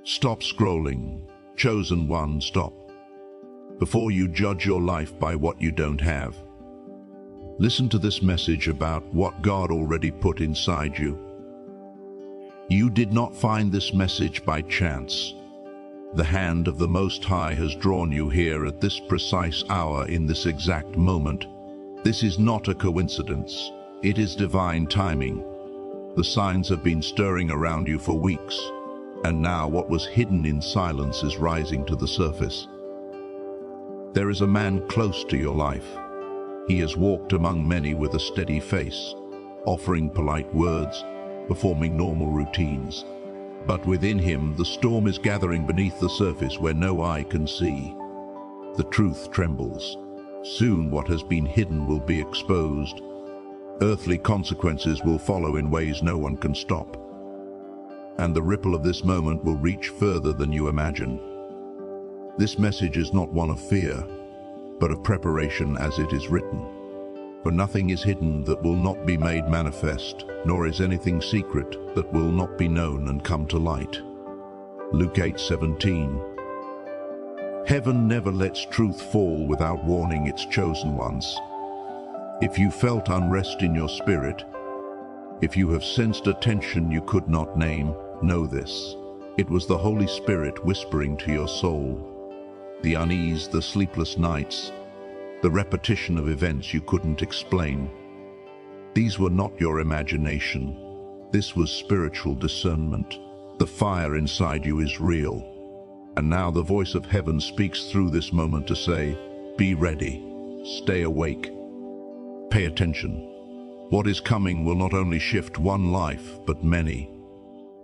Stop scrolling. Chosen one, stop. Before you judge your life by what you don't have, listen to this message about what God already put inside you. You did not find this message by chance. The hand of the Most High has drawn you here at this precise hour in this exact moment. This is not a coincidence. It is divine timing. The signs have been stirring around you for weeks, and now what was hidden in silence is rising to the surface. There is a man close to your life. He has walked among many with a steady face, offering polite words, performing normal routines. But within him, the storm is gathering beneath the surface where no eye can see. The truth trembles. Soon what has been hidden will be exposed. Earthly consequences will follow in ways no one can stop. And the ripple of this moment will reach further than you imagine. This message is not one of fear, but of preparation, as it is written. For nothing is hidden that will not be made manifest, nor is anything secret that will not be known and come to light. Luke 8:17. Heaven never lets truth fall without warning its chosen ones. If you felt unrest in your spirit, if you have sensed a tension you could not name, know this. It was the Holy Spirit whispering to your soul. The unease, the sleepless nights, the repetition of events you couldn't explain. These were not your imagination. This was spiritual discernment. The fire inside you is real. And now the voice of heaven speaks through this moment to say, be ready, stay awake, pay attention. What is coming will not only shift one life, but many.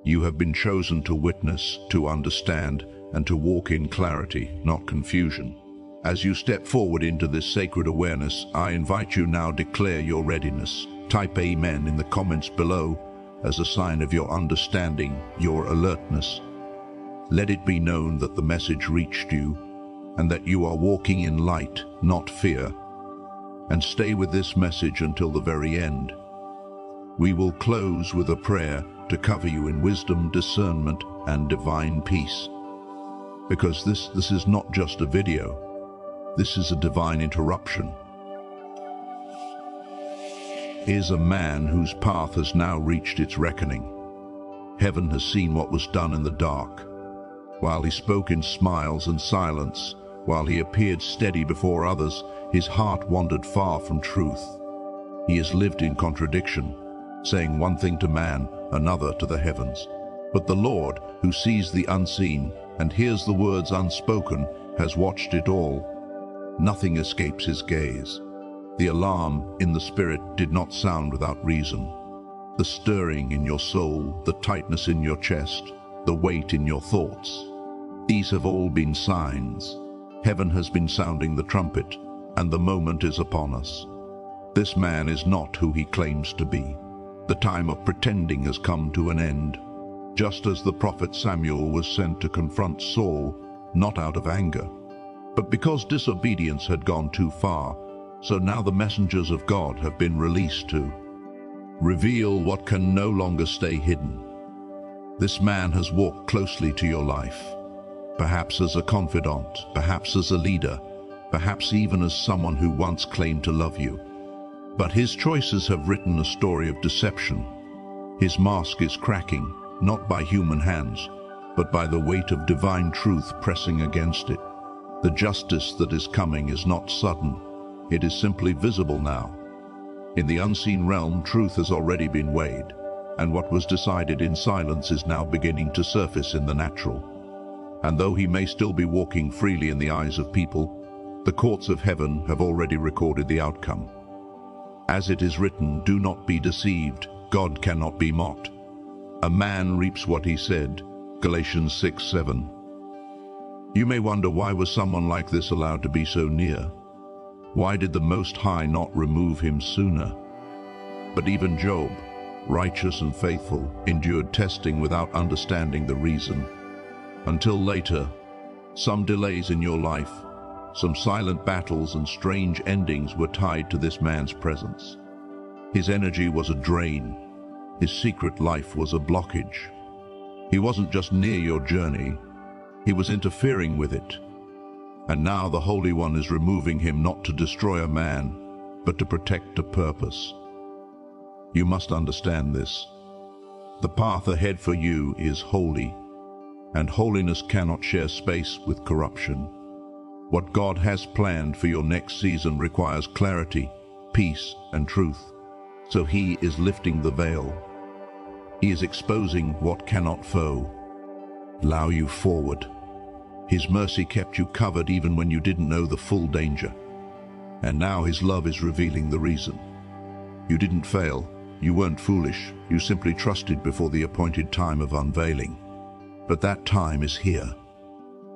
You have been chosen to witness, to understand, and to walk in clarity, not confusion. As you step forward into this sacred awareness, I invite you now to declare your readiness. Type Amen in the comments below as a sign of your understanding, your alertness. Let it be known that the message reached you and that you are walking in light, not fear. And stay with this message until the very end. We will close with a prayer to cover you in wisdom, discernment, and divine peace. Because this is not just a video, this is a divine interruption. Here's a man whose path has now reached its reckoning. Heaven has seen what was done in the dark. While he spoke in smiles and silence, while he appeared steady before others, his heart wandered far from truth. He has lived in contradiction, saying one thing to man, another to the heavens. But the Lord, who sees the unseen and hears the words unspoken, has watched it all. Nothing escapes his gaze. The alarm in the spirit did not sound without reason. The stirring in your soul, the tightness in your chest, the weight in your thoughts. These have all been signs. Heaven has been sounding the trumpet, and the moment is upon us. This man is not who he claims to be. The time of pretending has come to an end. Just as the prophet Samuel was sent to confront Saul, not out of anger, but because disobedience had gone too far, so now the messengers of God have been released to reveal what can no longer stay hidden. This man has walked closely to your life, perhaps as a confidant, perhaps as a leader, perhaps even as someone who once claimed to love you. But his choices have written a story of deception. His mask is cracking, not by human hands, but by the weight of divine truth pressing against it. The justice that is coming is not sudden. It is simply visible now. In the unseen realm, truth has already been weighed, and what was decided in silence is now beginning to surface in the natural. And though he may still be walking freely in the eyes of people, the courts of heaven have already recorded the outcome. As it is written, do not be deceived, God cannot be mocked. A man reaps what he said, Galatians 6:7. You may wonder, why was someone like this allowed to be so near? Why did the Most High not remove him sooner? But even Job, righteous and faithful, endured testing without understanding the reason. Until later, some delays in your life, some silent battles and strange endings were tied to this man's presence. His energy was a drain. His secret life was a blockage. He wasn't just near your journey, he was interfering with it. And now the Holy One is removing him not to destroy a man, but to protect a purpose. You must understand this. The path ahead for you is holy, and holiness cannot share space with corruption. What God has planned for your next season requires clarity, peace, and truth. So he is lifting the veil. He is exposing what cannot allow you forward. His mercy kept you covered even when you didn't know the full danger. And now his love is revealing the reason. You didn't fail. You weren't foolish. You simply trusted before the appointed time of unveiling. But that time is here.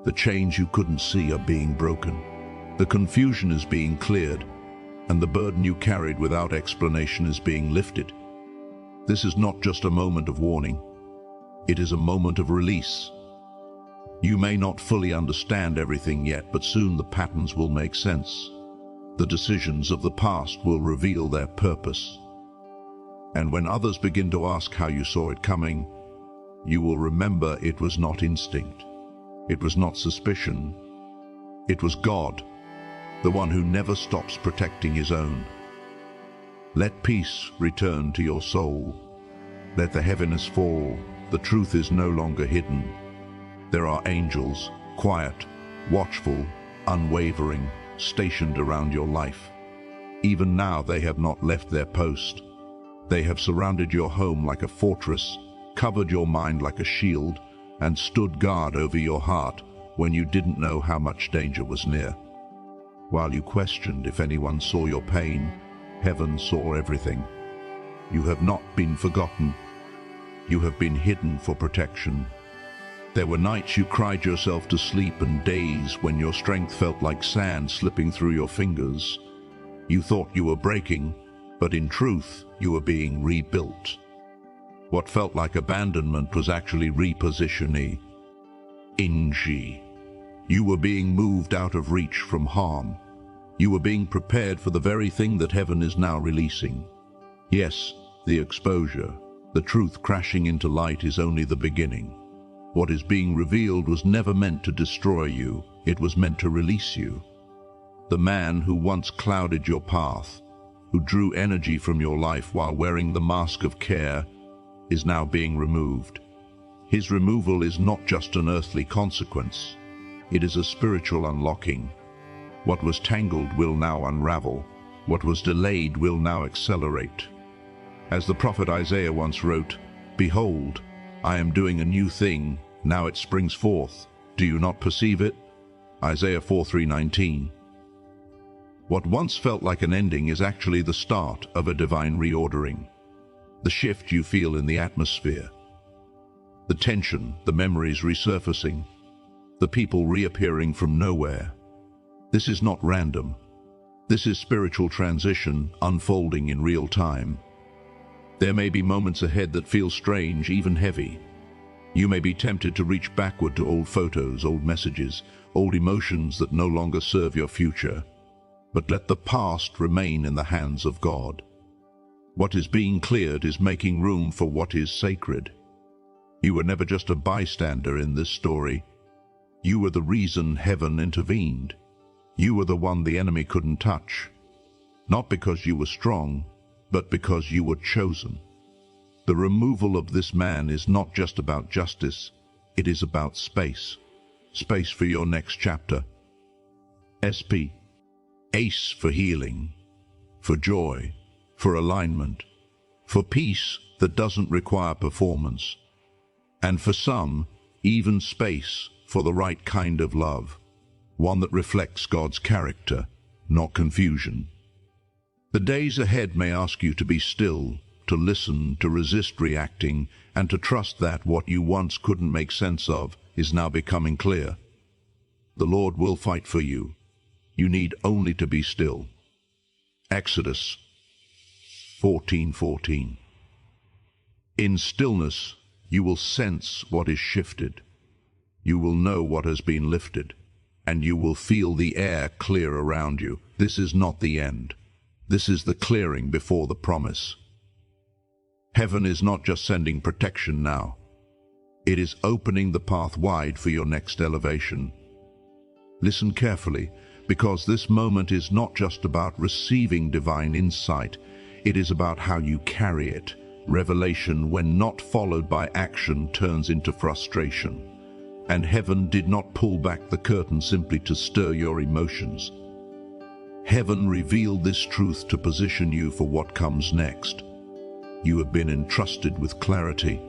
The chains you couldn't see are being broken. The confusion is being cleared, and the burden you carried without explanation is being lifted. This is not just a moment of warning. It is a moment of release. You may not fully understand everything yet, but soon the patterns will make sense. The decisions of the past will reveal their purpose. And when others begin to ask how you saw it coming, you will remember it was not instinct. It was not suspicion. It was God, the one who never stops protecting his own. Let peace return to your soul. Let the heaviness fall. The truth is no longer hidden. There are angels, quiet, watchful, unwavering, stationed around your life. Even now they have not left their post. They have surrounded your home like a fortress, covered your mind like a shield, and stood guard over your heart when you didn't know how much danger was near. While you questioned if anyone saw your pain, heaven saw everything. You have not been forgotten. You have been hidden for protection. There were nights you cried yourself to sleep and days when your strength felt like sand slipping through your fingers. You thought you were breaking, but in truth, you were being rebuilt. What felt like abandonment was actually repositioning. You were being moved out of reach from harm. You were being prepared for the very thing that heaven is now releasing. Yes, the exposure, the truth crashing into light is only the beginning. What is being revealed was never meant to destroy you. It was meant to release you. The man who once clouded your path, who drew energy from your life while wearing the mask of care, is now being removed. His removal is not just an earthly consequence. It is a spiritual unlocking. What was tangled will now unravel. What was delayed will now accelerate. As the prophet Isaiah once wrote, "Behold, I am doing a new thing. Now it springs forth. Do you not perceive it?" Isaiah 4:3-19. What once felt like an ending is actually the start of a divine reordering. The shift you feel in the atmosphere, the tension, the memories resurfacing, the people reappearing from nowhere. This is not random. This is spiritual transition unfolding in real time. There may be moments ahead that feel strange, even heavy. You may be tempted to reach backward to old photos, old messages, old emotions that no longer serve your future. But let the past remain in the hands of God. What is being cleared is making room for what is sacred. You were never just a bystander in this story. You were the reason heaven intervened. You were the one the enemy couldn't touch. Not because you were strong, but because you were chosen. The removal of this man is not just about justice, it is about space. Space for your next chapter. SP. ACE for healing, for joy, for alignment, for peace that doesn't require performance, and for some, even space for the right kind of love, one that reflects God's character, not confusion. The days ahead may ask you to be still, to listen, to resist reacting, and to trust that what you once couldn't make sense of is now becoming clear. The Lord will fight for you. You need only to be still. Exodus 14:14. In stillness, you will sense what is shifted. You will know what has been lifted, and you will feel the air clear around you. This is not the end. This is the clearing before the promise. Heaven is not just sending protection now. It is opening the path wide for your next elevation. Listen carefully, because this moment is not just about receiving divine insight, it is about how you carry it. Revelation, when not followed by action, turns into frustration. And heaven did not pull back the curtain simply to stir your emotions. Heaven revealed this truth to position you for what comes next. You have been entrusted with clarity.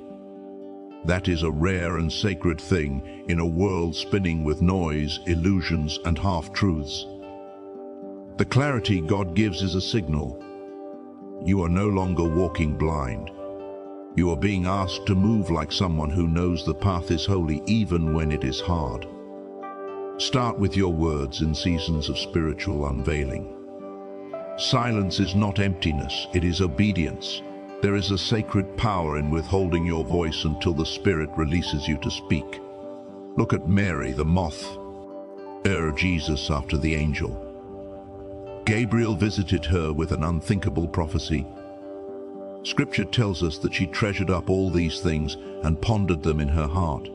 That is a rare and sacred thing in a world spinning with noise, illusions, and half-truths. The clarity God gives is a signal. You are no longer walking blind. You are being asked to move like someone who knows the path is holy even when it is hard. Start with your words in seasons of spiritual unveiling. Silence is not emptiness, it is obedience. There is a sacred power in withholding your voice until the Spirit releases you to speak. Look at Mary, the moth, Jesus after the angel. Gabriel visited her with an unthinkable prophecy. Scripture tells us that she treasured up all these things and pondered them in her heart.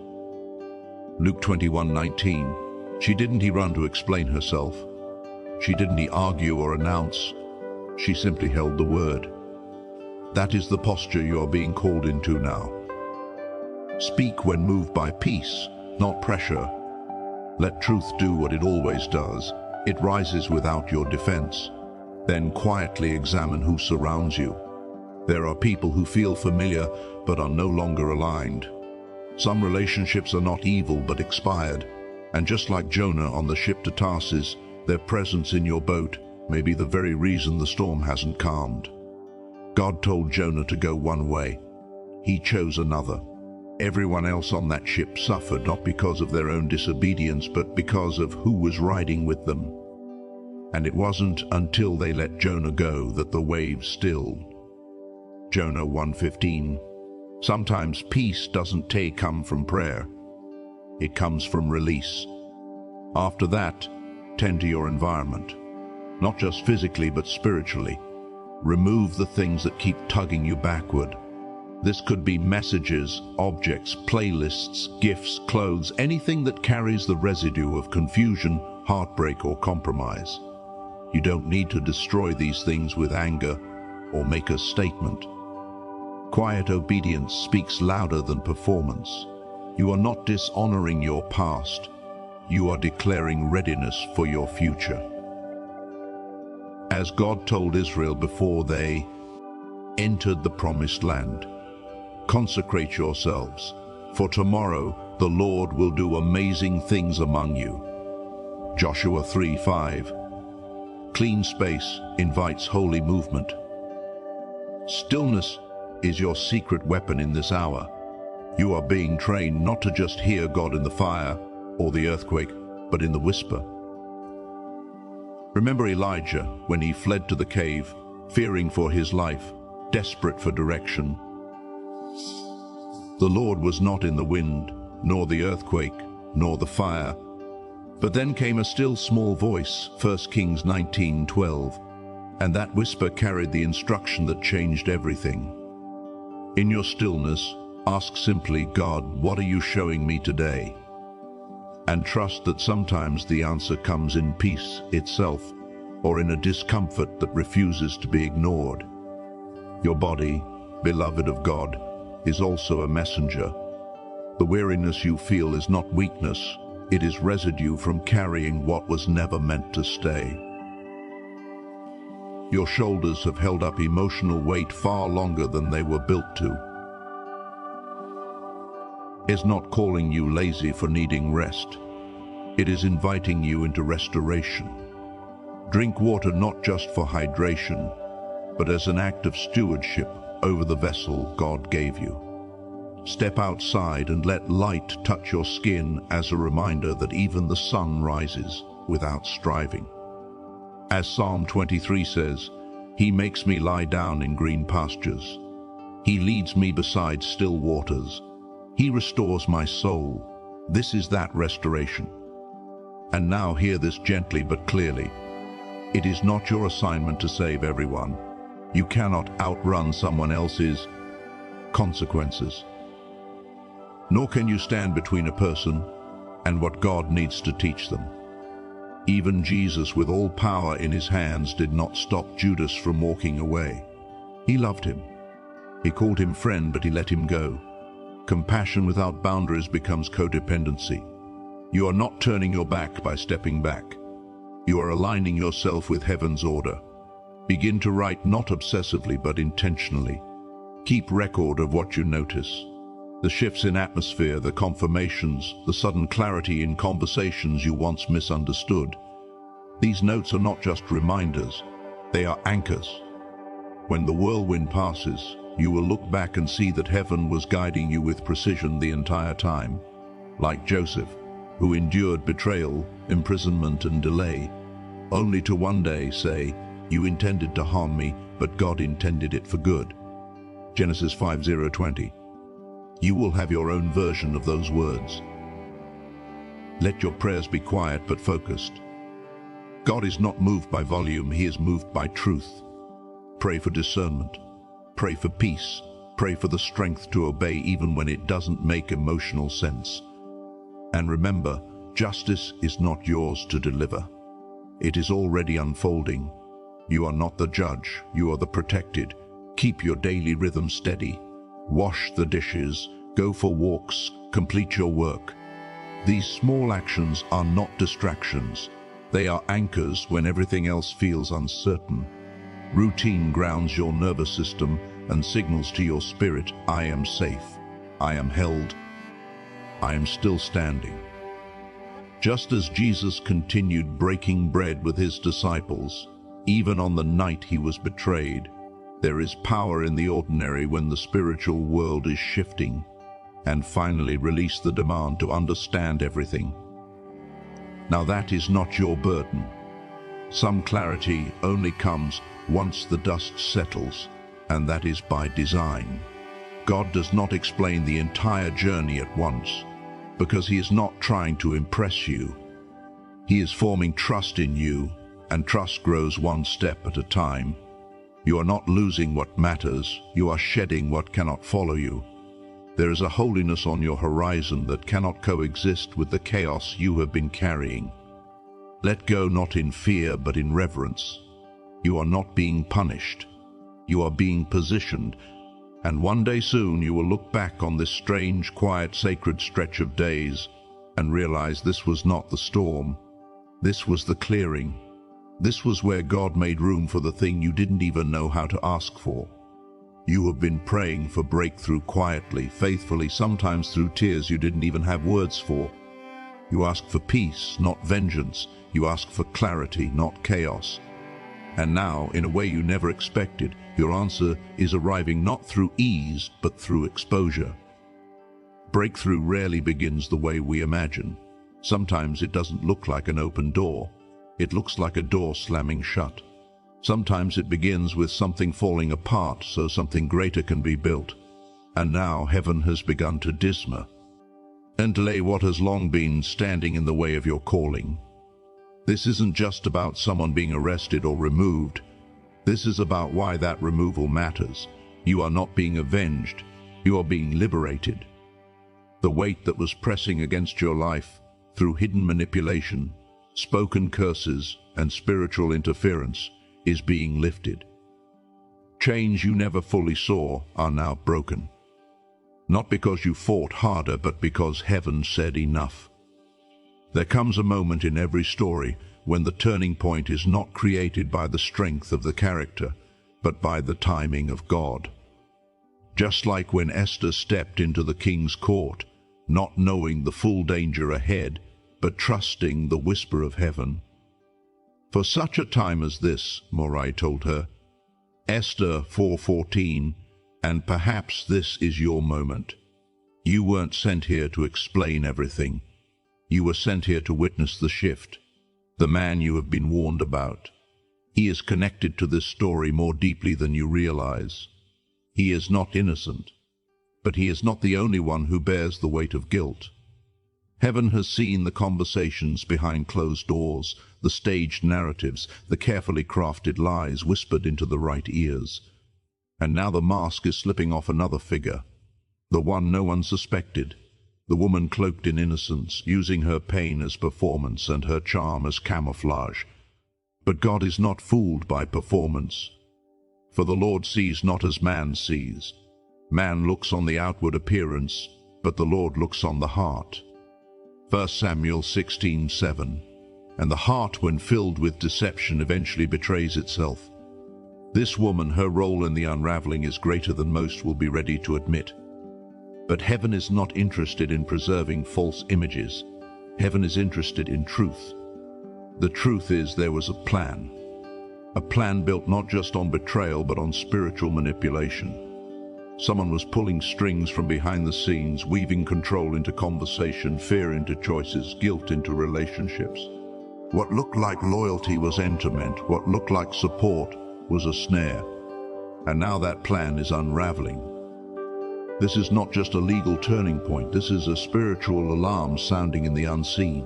Luke 21:19. She didn't run to explain herself. She didn't argue or announce. She simply held the word. That is the posture you are being called into now. Speak when moved by peace, not pressure. Let truth do what it always does. It rises without your defense. Then quietly examine who surrounds you. There are people who feel familiar but are no longer aligned. Some relationships are not evil but expired. And just like Jonah on the ship to Tarsus, their presence in your boat may be the very reason the storm hasn't calmed. God told Jonah to go one way. He chose another. Everyone else on that ship suffered not because of their own disobedience, but because of who was riding with them. And it wasn't until they let Jonah go that the waves stilled. Jonah 1:15. Sometimes peace doesn't come from prayer. It comes from release. After that, tend to your environment. Not just physically, but spiritually. Remove the things that keep tugging you backward. This could be messages, objects, playlists, gifts, clothes, anything that carries the residue of confusion, heartbreak, or compromise. You don't need to destroy these things with anger or make a statement. Quiet obedience speaks louder than performance. You are not dishonoring your past. You are declaring readiness for your future. As God told Israel before they entered the promised land, consecrate yourselves, for tomorrow the Lord will do amazing things among you. Joshua 3:5. Clean space invites holy movement. Stillness is your secret weapon in this hour. You are being trained not to just hear God in the fire or the earthquake, but in the whisper. Remember Elijah when he fled to the cave, fearing for his life, desperate for direction. The Lord was not in the wind, nor the earthquake, nor the fire. But then came a still small voice, 1 Kings 19:12, and that whisper carried the instruction that changed everything. In your stillness, ask simply, God, what are you showing me today? And trust that sometimes the answer comes in peace itself, or in a discomfort that refuses to be ignored. Your body, beloved of God, is also a messenger. The weariness you feel is not weakness, it is residue from carrying what was never meant to stay. Your shoulders have held up emotional weight far longer than they were built to. It's not calling you lazy for needing rest. It is inviting you into restoration. Drink water not just for hydration, but as an act of stewardship over the vessel God gave you. Step outside and let light touch your skin as a reminder that even the sun rises without striving. As Psalm 23 says, He makes me lie down in green pastures. He leads me beside still waters. He restores my soul. This is that restoration. And now hear this gently but clearly. It is not your assignment to save everyone. You cannot outrun someone else's consequences. nor can you stand between a person and what God needs to teach them. Even Jesus, with all power in his hands, did not stop Judas from walking away. He loved him. He called him friend, but he let him go. Compassion without boundaries becomes codependency. You are not turning your back by stepping back. You are aligning yourself with heaven's order. Begin to write not obsessively but intentionally. Keep record of what you notice. The shifts in atmosphere, the confirmations, the sudden clarity in conversations you once misunderstood. These notes are not just reminders, they are anchors. When the whirlwind passes, you will look back and see that heaven was guiding you with precision the entire time. Like Joseph, who endured betrayal, imprisonment and delay, only to one day say, "You intended to harm me, but God intended it for good." Genesis 5:20. You will have your own version of those words. Let your prayers be quiet but focused. God is not moved by volume, he is moved by truth. Pray for discernment. Pray for peace. Pray for the strength to obey even when it doesn't make emotional sense. And remember, justice is not yours to deliver. It is already unfolding. You are not the judge, you are the protected. Keep your daily rhythm steady. Wash the dishes, go for walks, complete your work. These small actions are not distractions. They are anchors when everything else feels uncertain. Routine grounds your nervous system and signals to your spirit, I am safe, I am held, I am still standing. Just as Jesus continued breaking bread with his disciples, even on the night he was betrayed, there is power in the ordinary when the spiritual world is shifting. And finally release the demand to understand everything. Now that is not your burden. Some clarity only comes once the dust settles, and that is by design. God does not explain the entire journey at once, because he is not trying to impress you. He is forming trust in you, and trust grows one step at a time. You are not losing what matters, you are shedding what cannot follow you. There is a holiness on your horizon that cannot coexist with the chaos you have been carrying. Let go not in fear but in reverence. You are not being punished. You are being positioned. And one day soon you will look back on this strange, quiet, sacred stretch of days and realize this was not the storm. This was the clearing. This was where God made room for the thing you didn't even know how to ask for. You have been praying for breakthrough quietly, faithfully, sometimes through tears you didn't even have words for. You ask for peace, not vengeance. You ask for clarity, not chaos. And now, in a way you never expected, your answer is arriving not through ease, but through exposure. Breakthrough rarely begins the way we imagine. Sometimes it doesn't look like an open door. It looks like a door slamming shut. Sometimes it begins with something falling apart so something greater can be built. And now heaven has begun to dismount and lay what has long been standing in the way of your calling. This isn't just about someone being arrested or removed. This is about why that removal matters. You are not being avenged. You are being liberated. The weight that was pressing against your life through hidden manipulation, spoken curses, and spiritual interference is being lifted. Chains you never fully saw are now broken. Not because you fought harder, but because heaven said enough. There comes a moment in every story when the turning point is not created by the strength of the character, but by the timing of God. Just like when Esther stepped into the king's court, not knowing the full danger ahead, but trusting the whisper of heaven. For such a time as this, Morai told her, Esther 4:14, and perhaps this is your moment. You weren't sent here to explain everything. You were sent here to witness the shift, the man you have been warned about. He is connected to this story more deeply than you realize. He is not innocent, but he is not the only one who bears the weight of guilt. Heaven has seen the conversations behind closed doors, the staged narratives, the carefully crafted lies whispered into the right ears. And now the mask is slipping off another figure, the one no one suspected, the woman cloaked in innocence, using her pain as performance and her charm as camouflage. But God is not fooled by performance. For the Lord sees not as man sees. Man looks on the outward appearance, but the Lord looks on the heart. 1 Samuel 16:7. And the heart, when filled with deception, eventually betrays itself. This woman, her role in the unraveling is greater than most will be ready to admit. But heaven is not interested in preserving false images. Heaven is interested in truth. The truth is there was a plan built not just on betrayal but on spiritual manipulation. Someone was pulling strings from behind the scenes, weaving control into conversation, fear into choices, guilt into relationships. What looked like loyalty was entertainment. What looked like support was a snare. And now that plan is unraveling. This is not just a legal turning point. This is a spiritual alarm sounding in the unseen.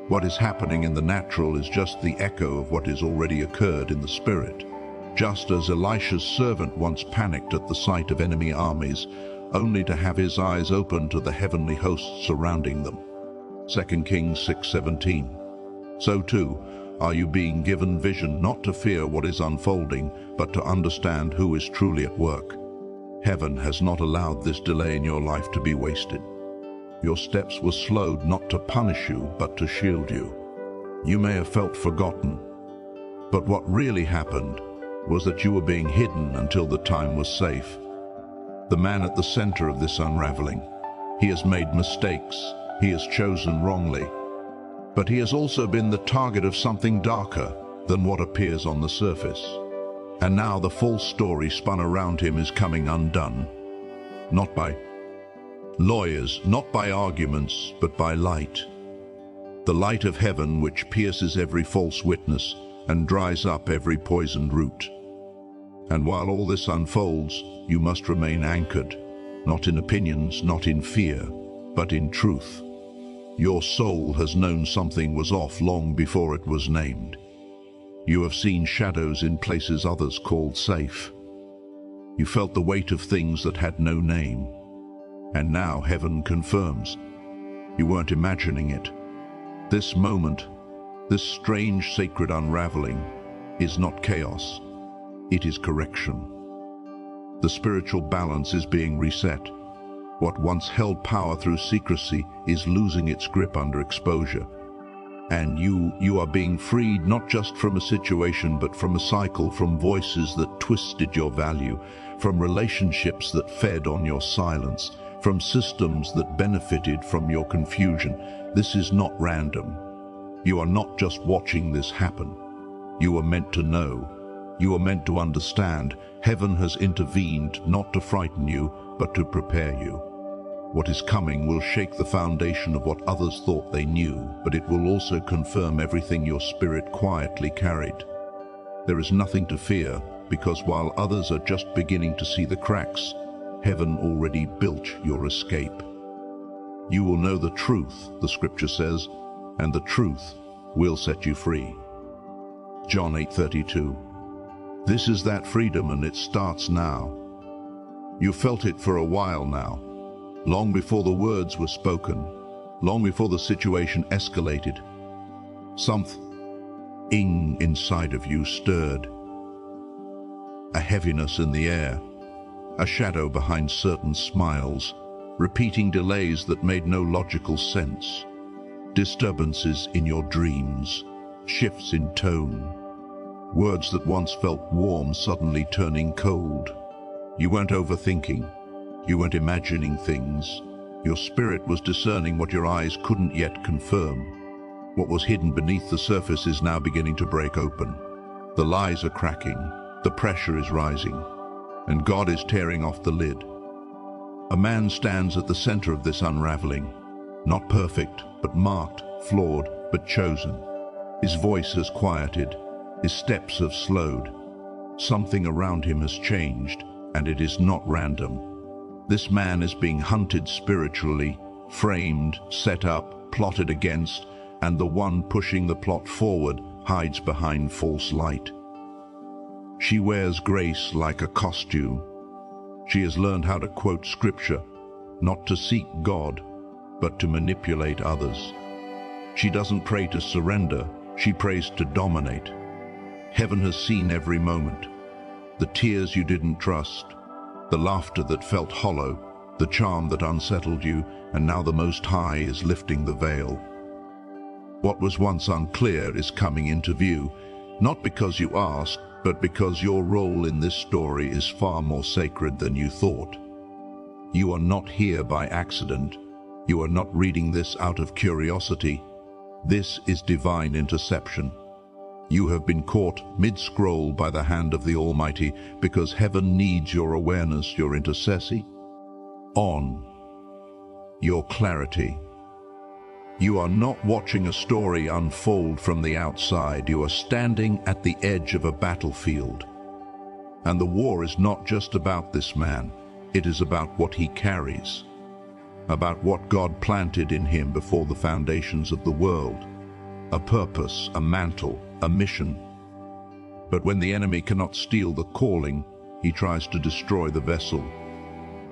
What is happening in the natural is just the echo of what has already occurred in the spirit. Just as Elisha's servant once panicked at the sight of enemy armies, only to have his eyes open to the heavenly hosts surrounding them. 2 Kings 6:17. So too, are you being given vision not to fear what is unfolding, but to understand who is truly at work? Heaven has not allowed this delay in your life to be wasted. Your steps were slowed not to punish you, but to shield you. You may have felt forgotten, but what really happened was that you were being hidden until the time was safe. The man at the center of this unraveling, he has made mistakes, he has chosen wrongly, but he has also been the target of something darker than what appears on the surface. And now the false story spun around him is coming undone, not by lawyers, not by arguments, but by light. The light of heaven which pierces every false witness and dries up every poisoned root. And while all this unfolds, you must remain anchored, not in opinions, not in fear, but in truth. Your soul has known something was off long before it was named. You have seen shadows in places others called safe. You felt the weight of things that had no name. And now heaven confirms. You weren't imagining it. This moment, this strange sacred unraveling, is not chaos. It is correction. The spiritual balance is being reset. What once held power through secrecy is losing its grip under exposure. And you are being freed not just from a situation, but from a cycle, from voices that twisted your value, from relationships that fed on your silence, from systems that benefited from your confusion. This is not random. You are not just watching this happen. You are meant to know. You are meant to understand. Heaven has intervened not to frighten you, but to prepare you. What is coming will shake the foundation of what others thought they knew, but it will also confirm everything your spirit quietly carried. There is nothing to fear, because while others are just beginning to see the cracks, heaven already built your escape. You will know the truth, the scripture says, and the truth will set you free. John 8:32. This is that freedom, and it starts now. You felt it for a while now, long before the words were spoken, long before the situation escalated. Something inside of you stirred. A heaviness in the air, a shadow behind certain smiles, repeating delays that made no logical sense, disturbances in your dreams, shifts in tone, words that once felt warm suddenly turning cold. You weren't overthinking. You weren't imagining things. Your spirit was discerning what your eyes couldn't yet confirm. What was hidden beneath the surface is now beginning to break open. The lies are cracking, the pressure is rising, and God is tearing off the lid. A man stands at the center of this unraveling, not perfect, but marked, flawed, but chosen. His voice has quieted, his steps have slowed. Something around him has changed, and it is not random. This man is being hunted spiritually, framed, set up, plotted against, and the one pushing the plot forward hides behind false light. She wears grace like a costume. She has learned how to quote scripture, not to seek God, but to manipulate others. She doesn't pray to surrender, she prays to dominate. Heaven has seen every moment. The tears you didn't trust, the laughter that felt hollow, the charm that unsettled you, and now the Most High is lifting the veil. What was once unclear is coming into view, not because you asked, but because your role in this story is far more sacred than you thought. You are not here by accident. You are not reading this out of curiosity. This is divine interception. You have been caught mid-scroll by the hand of the Almighty because heaven needs your awareness, your intercession, your clarity. You are not watching a story unfold from the outside. You are standing at the edge of a battlefield. And the war is not just about this man. It is about what he carries, about what God planted in him before the foundations of the world. A purpose, a mantle, a mission. But when the enemy cannot steal the calling, he tries to destroy the vessel.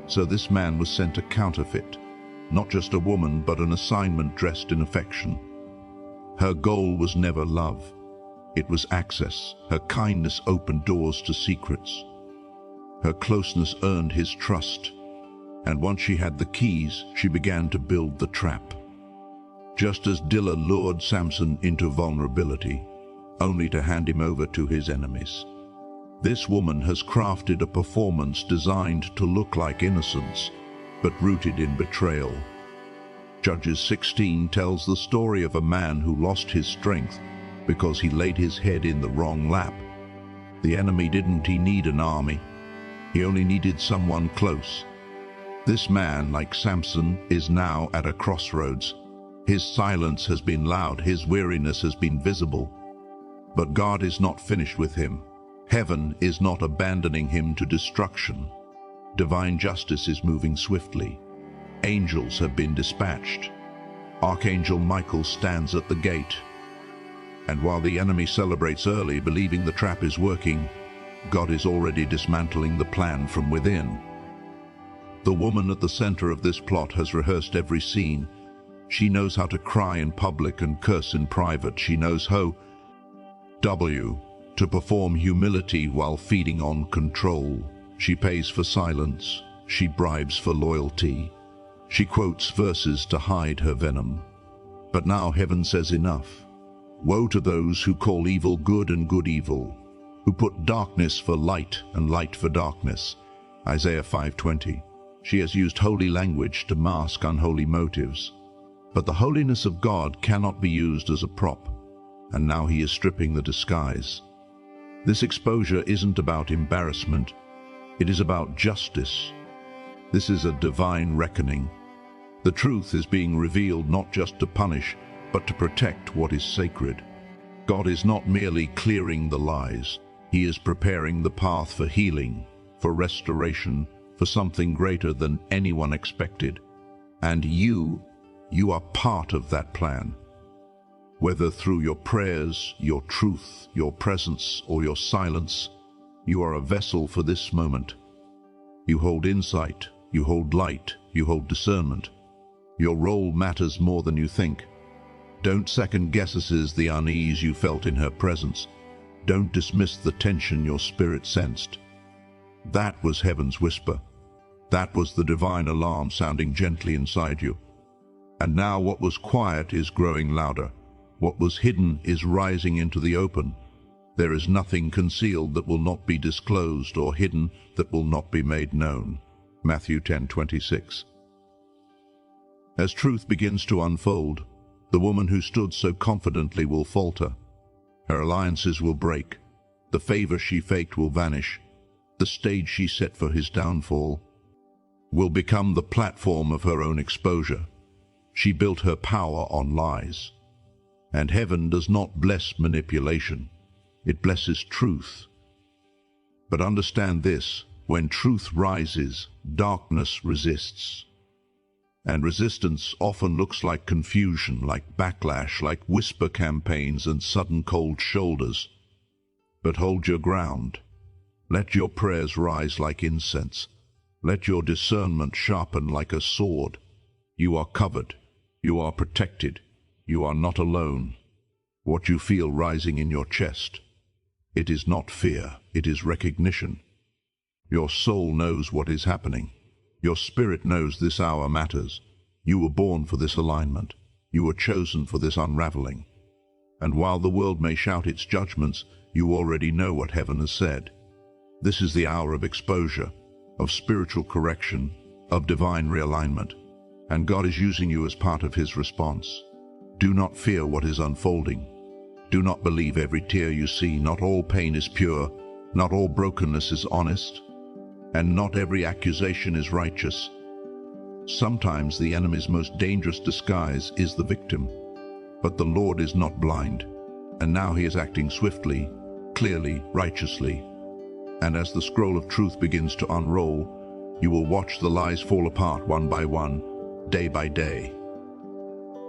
So this man was sent a counterfeit. Not just a woman, but an assignment dressed in affection. Her goal was never love. It was access. Her kindness opened doors to secrets. Her closeness earned his trust. And once she had the keys, she began to build the trap. Just as Delilah lured Samson into vulnerability, only to hand him over to his enemies. This woman has crafted a performance designed to look like innocence, but rooted in betrayal. Judges 16 tells the story of a man who lost his strength because he laid his head in the wrong lap. The enemy didn't need an army. He only needed someone close. This man, like Samson, is now at a crossroads. His silence has been loud, his weariness has been visible. But God is not finished with him. Heaven is not abandoning him to destruction. Divine justice is moving swiftly. Angels have been dispatched. Archangel Michael stands at the gate. And while the enemy celebrates early, believing the trap is working, God is already dismantling the plan from within. The woman at the center of this plot has rehearsed every scene. She knows how to cry in public and curse in private. She knows how to perform humility while feeding on control. She pays for silence. She bribes for loyalty. She quotes verses to hide her venom. But now heaven says enough. Woe to those who call evil good and good evil, who put darkness for light and light for darkness. Isaiah 5:20. She has used holy language to mask unholy motives. But the holiness of God cannot be used as a prop, and now he is stripping the disguise. This exposure isn't about embarrassment. It is about justice. This is a divine reckoning. The truth is being revealed not just to punish, but to protect what is sacred. God is not merely clearing the lies. He is preparing the path for healing, for restoration, for something greater than anyone expected. And you are part of that plan. Whether through your prayers, your truth, your presence, or your silence, you are a vessel for this moment. You hold insight, you hold light, you hold discernment. Your role matters more than you think. Don't second guess the unease you felt in her presence. Don't dismiss the tension your spirit sensed. That was heaven's whisper. That was the divine alarm sounding gently inside you. And now what was quiet is growing louder. What was hidden is rising into the open. There is nothing concealed that will not be disclosed, or hidden that will not be made known. Matthew 10:26. As truth begins to unfold, the woman who stood so confidently will falter. Her alliances will break. The favor she faked will vanish. The stage she set for his downfall will become the platform of her own exposure. She built her power on lies. And heaven does not bless manipulation. It blesses truth. But understand this, when truth rises, darkness resists. And resistance often looks like confusion, like backlash, like whisper campaigns and sudden cold shoulders. But hold your ground. Let your prayers rise like incense. Let your discernment sharpen like a sword. You are covered. You are protected. You are not alone. What you feel rising in your chest, it is not fear, it is recognition. Your soul knows what is happening. Your spirit knows this hour matters. You were born for this alignment. You were chosen for this unraveling. And while the world may shout its judgments, you already know what heaven has said. This is the hour of exposure, of spiritual correction, of divine realignment. And God is using you as part of his response. Do not fear what is unfolding. Do not believe every tear you see. Not all pain is pure. Not all brokenness is honest. And not every accusation is righteous. Sometimes the enemy's most dangerous disguise is the victim. But the Lord is not blind. And now he is acting swiftly, clearly, righteously. And as the scroll of truth begins to unroll, you will watch the lies fall apart one by one, day by day.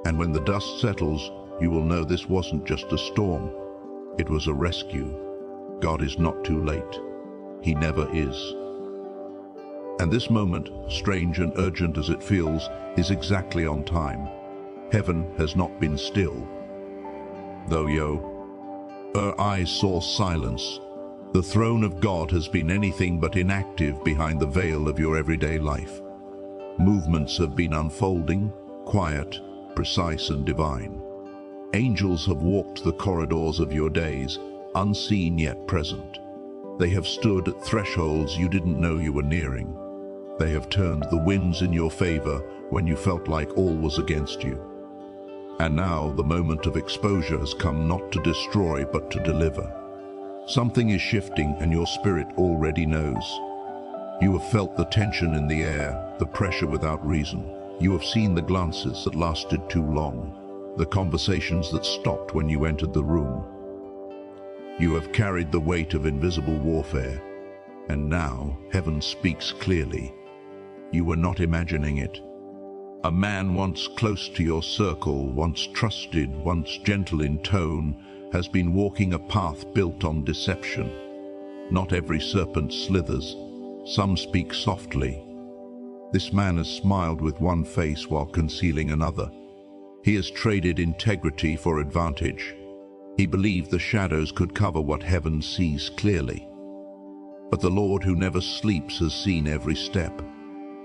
And when the dust settles, you will know this wasn't just a storm. It was a rescue. God is not too late. He never is. And this moment, strange and urgent as it feels, is exactly on time. Heaven has not been still. Though her eyes saw silence, the throne of God has been anything but inactive behind the veil of your everyday life. Movements have been unfolding, quiet, precise and divine. Angels have walked the corridors of your days, unseen yet present. They have stood at thresholds you didn't know you were nearing. They have turned the winds in your favor when you felt like all was against you. And now the moment of exposure has come, not to destroy but to deliver. Something is shifting and your spirit already knows. You have felt the tension in the air, the pressure without reason. You have seen the glances that lasted too long, the conversations that stopped when you entered the room. You have carried the weight of invisible warfare, and now heaven speaks clearly. You were not imagining it. A man once close to your circle, once trusted, once gentle in tone, has been walking a path built on deception. Not every serpent slithers. Some speak softly. This man has smiled with one face while concealing another. He has traded integrity for advantage. He believed the shadows could cover what heaven sees clearly. But the Lord who never sleeps has seen every step.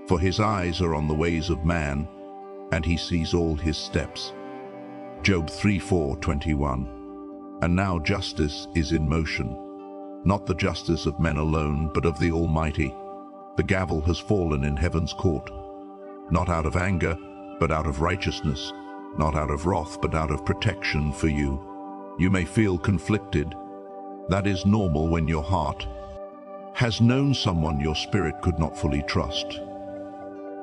For his eyes are on the ways of man, and he sees all his steps. Job 3:4-21. And now justice is in motion. Not the justice of men alone, but of the Almighty. The gavel has fallen in heaven's court. Not out of anger, but out of righteousness. Not out of wrath, but out of protection for you. You may feel conflicted. That is normal when your heart has known someone your spirit could not fully trust.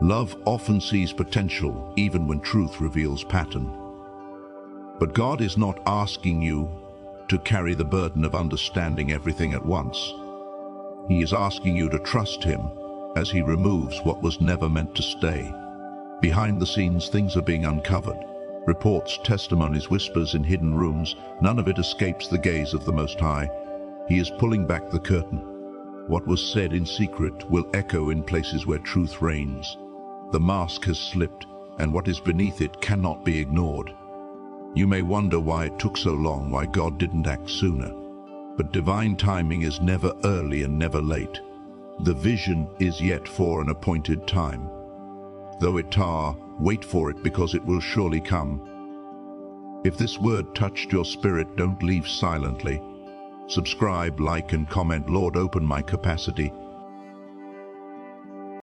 Love often sees potential, even when truth reveals pattern. But God is not asking you to carry the burden of understanding everything at once. He is asking you to trust him as he removes what was never meant to stay. Behind the scenes, things are being uncovered. Reports, testimonies, whispers in hidden rooms, none of it escapes the gaze of the Most High. He is pulling back the curtain. What was said in secret will echo in places where truth reigns. The mask has slipped, and what is beneath it cannot be ignored. You may wonder why it took so long, why God didn't act sooner. But divine timing is never early and never late. The vision is yet for an appointed time. Though it tar, wait for it, because it will surely come. If this word touched your spirit, don't leave silently. Subscribe, like and comment. Lord, open my capacity